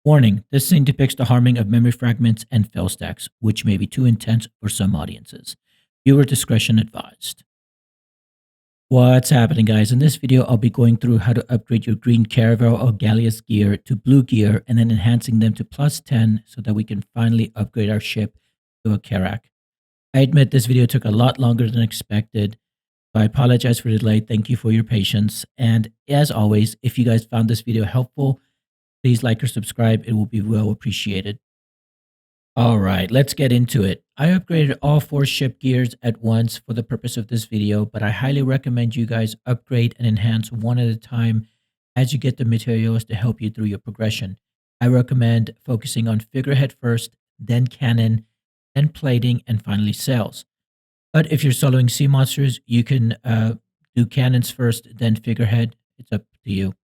Warning, this scene depicts the harming of memory fragments and fail stacks, which may be too intense for some audiences. Viewer discretion advised. What's happening, guys? In this video, I'll be going through how to upgrade your green Caravel or Galleass gear to blue gear and then enhancing them to plus 10 so that we can finally upgrade our ship to a carrack. I admit this video took a lot longer than expected, so I apologize for the delay. Thank you for your patience. And as always, if you guys found this video helpful, please like or subscribe. It will be well appreciated. All right, let's get into it. I upgraded all 4 ship gears at once for the purpose of this video, but I highly recommend you guys upgrade and enhance one at a time as you get the materials to help you through your progression. I recommend focusing on figurehead first, then cannon, then plating, and finally sails. But if you're soloing sea monsters, you can do cannons first, then figurehead. It's up to you.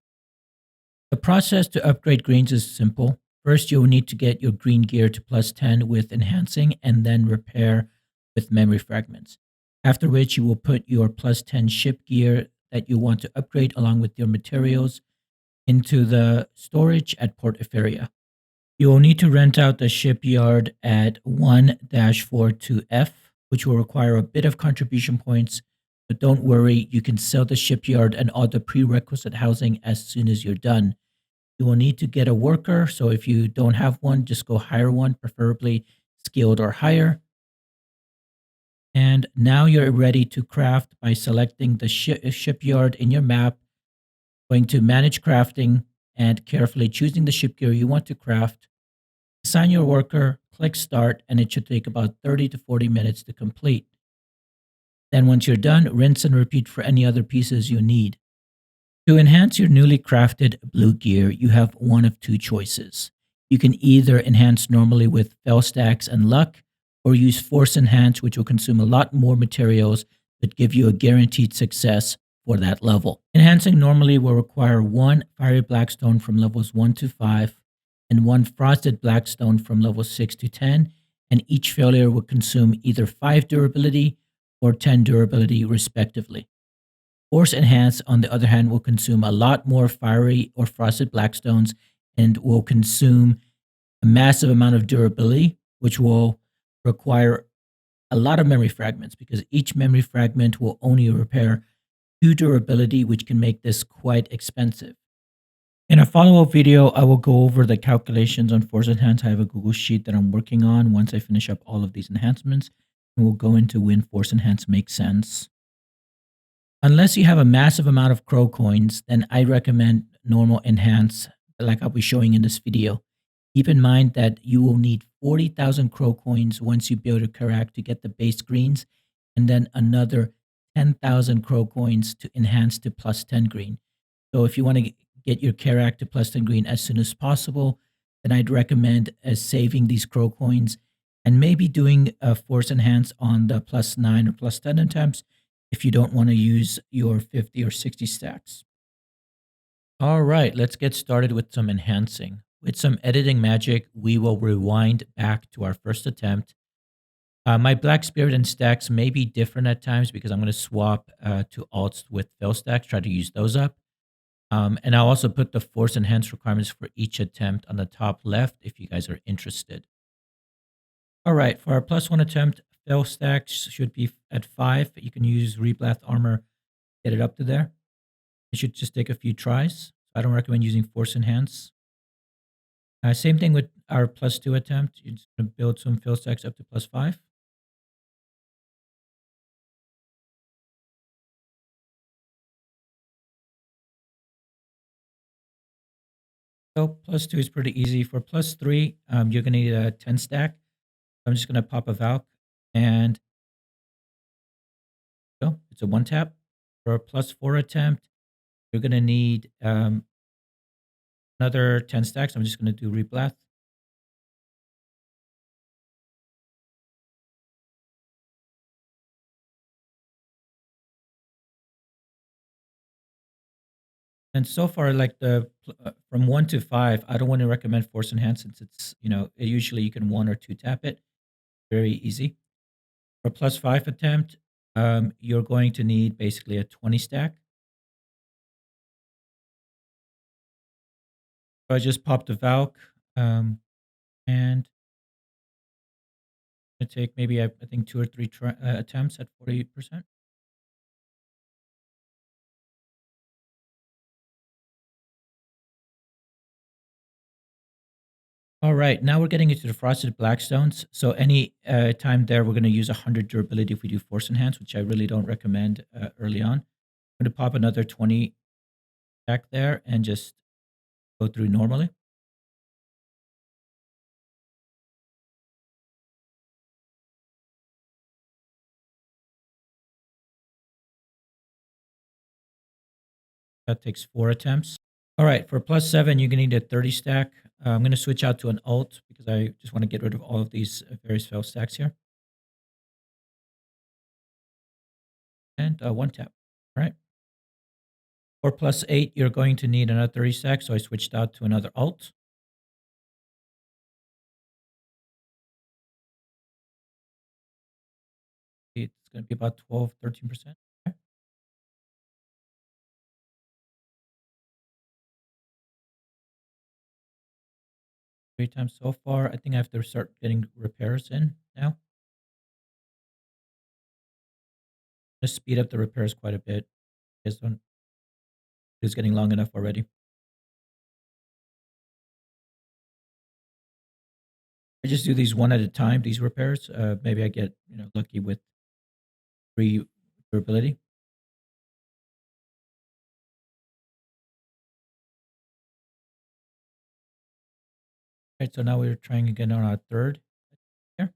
The process to upgrade greens is simple. First, you'll need to get your green gear to plus 10 with enhancing and then repair with memory fragments. After which, you will put your plus 10 ship gear that you want to upgrade along with your materials into the storage at Port Etheria. You will need to rent out the shipyard at 1-42F, which will require a bit of contribution points, but don't worry, you can sell the shipyard and all the prerequisite housing as soon as you're done. You will need to get a worker, so if you don't have one, just go hire one, preferably skilled or higher. And now you're ready to craft by selecting the shipyard in your map, going to manage crafting, and carefully choosing the ship gear you want to craft. Assign your worker, click start, and it should take about 30 to 40 minutes to complete. Then once you're done, rinse and repeat for any other pieces you need. To enhance your newly crafted blue gear, you have one of two choices. You can either enhance normally with fail stacks and luck, or use force enhance, which will consume a lot more materials but give you a guaranteed success for that level. Enhancing normally will require 1 fiery blackstone from levels 1 to 5 and 1 frosted blackstone from levels 6 to 10, and each failure will consume either 5 durability or 10 durability respectively. Force Enhance, on the other hand, will consume a lot more fiery or frosted blackstones and will consume a massive amount of durability, which will require a lot of memory fragments because each memory fragment will only repair 2 durability, which can make this quite expensive. In a follow-up video, I will go over the calculations on Force Enhance. I have a Google Sheet that I'm working on once I finish up all of these enhancements, and we'll go into when Force Enhance makes sense. Unless you have a massive amount of crow coins, then I recommend normal enhance, like I'll be showing in this video. Keep in mind that you will need 40,000 crow coins once you build a carrack to get the base greens, and then another 10,000 crow coins to enhance to plus 10 green. So if you want to get your carrack to plus 10 green as soon as possible, then I'd recommend saving these crow coins and maybe doing a force enhance on the plus 9 or plus 10 attempts if you don't want to use your 50 or 60 stacks. All right, let's get started with some enhancing. With some editing magic, we will rewind back to our first attempt. My Black Spirit and stacks may be different at times because I'm going to swap to alts with fail stacks, try to use those up. And I'll also put the force enhance requirements for each attempt on the top left if you guys are interested. All right, for our plus 1 attempt, fail stacks should be at 5. You can use Reblath Armor, get it up to there. It should just take a few tries. I don't recommend using Force Enhance. Same thing with our plus 2 attempt. You're just going to build some fail stacks up to plus 5. So plus 2 is pretty easy. For plus 3, you're going to need a 10 stack. I'm just going to pop a Valk and go. It's a 1 tap. For a plus 4 attempt, you're going to need another 10 stacks. I'm just going to do Reblath. And so far, like from 1 to 5, I don't want to recommend Force Enhance since it's, usually you can 1 or 2 tap it. Very easy. For plus 5 attempt, you're going to need basically a 20 stack. So I just popped a Valk. Um, and it take maybe I think 2 or 3 attempts at 40%. All right, now we're getting into the frosted blackstones. So any time there, we're going to use 100 durability if we do force enhance, which I really don't recommend early on. I'm going to pop another 20 back there and just go through normally. That takes 4 attempts. All right, for +7, you're going to need a 30 stack. I'm going to switch out to an alt because I just want to get rid of all of these various fail stacks here. And one tap. All right. For +8, you're going to need another 30 stacks. So I switched out to another alt. It's going to be about 12, 13%. Okay. 3 times so far. I think I have to start getting repairs in now. Just speed up the repairs quite a bit. This one is getting long enough already. I just do these one at a time, these repairs. Maybe I get lucky with free durability. Right, so now we're trying again on our third here.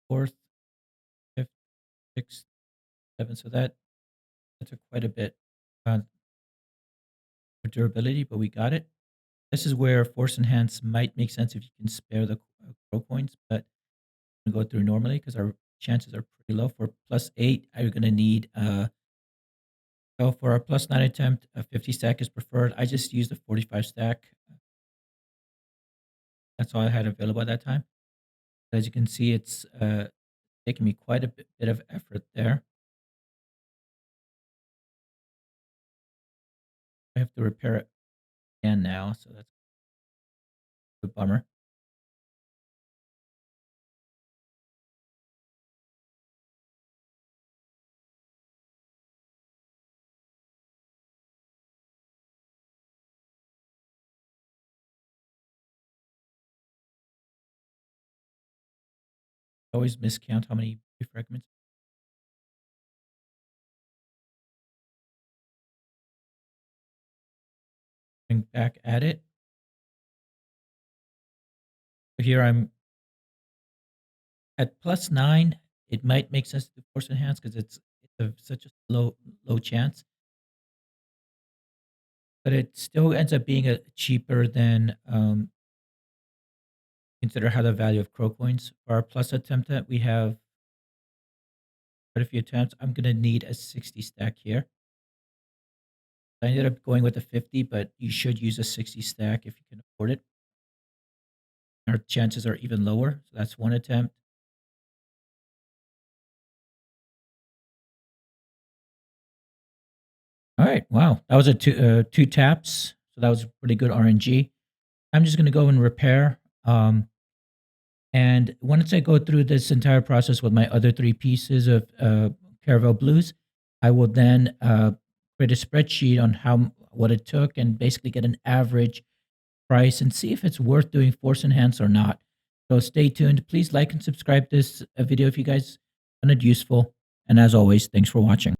Fourth, fifth, sixth, seventh. So that took quite a bit for durability, but we got it. This is where force enhance might make sense if you can spare the crow coins, but I'm gonna go through normally because our chances are pretty low. For +8, you're gonna need so for our +9 attempt, a 50 stack is preferred. I just used a 45 stack. That's all I had available at that time. As you can see, it's taking me quite a bit of effort there. I have to repair it again now, so that's a bummer. I always miscount how many fragments. Going back at it. Here I'm at +9. It might make sense to force enhance because such a low chance, but it still ends up being a cheaper than consider how the value of crow coins. For our plus attempt that we have quite a few attempts, I'm gonna need a 60 stack here. I ended up going with a 50, but you should use a 60 stack if you can afford it. Our chances are even lower. So that's one attempt. All right. Wow. That was a two taps. So that was pretty good RNG. I'm just gonna go and repair. And once I go through this entire process with my other 3 pieces of Caravel Blues, I will then create a spreadsheet on what it took and basically get an average price and see if it's worth doing force enhance or not. So stay tuned. Please like and subscribe this video if you guys found it useful. And as always, thanks for watching.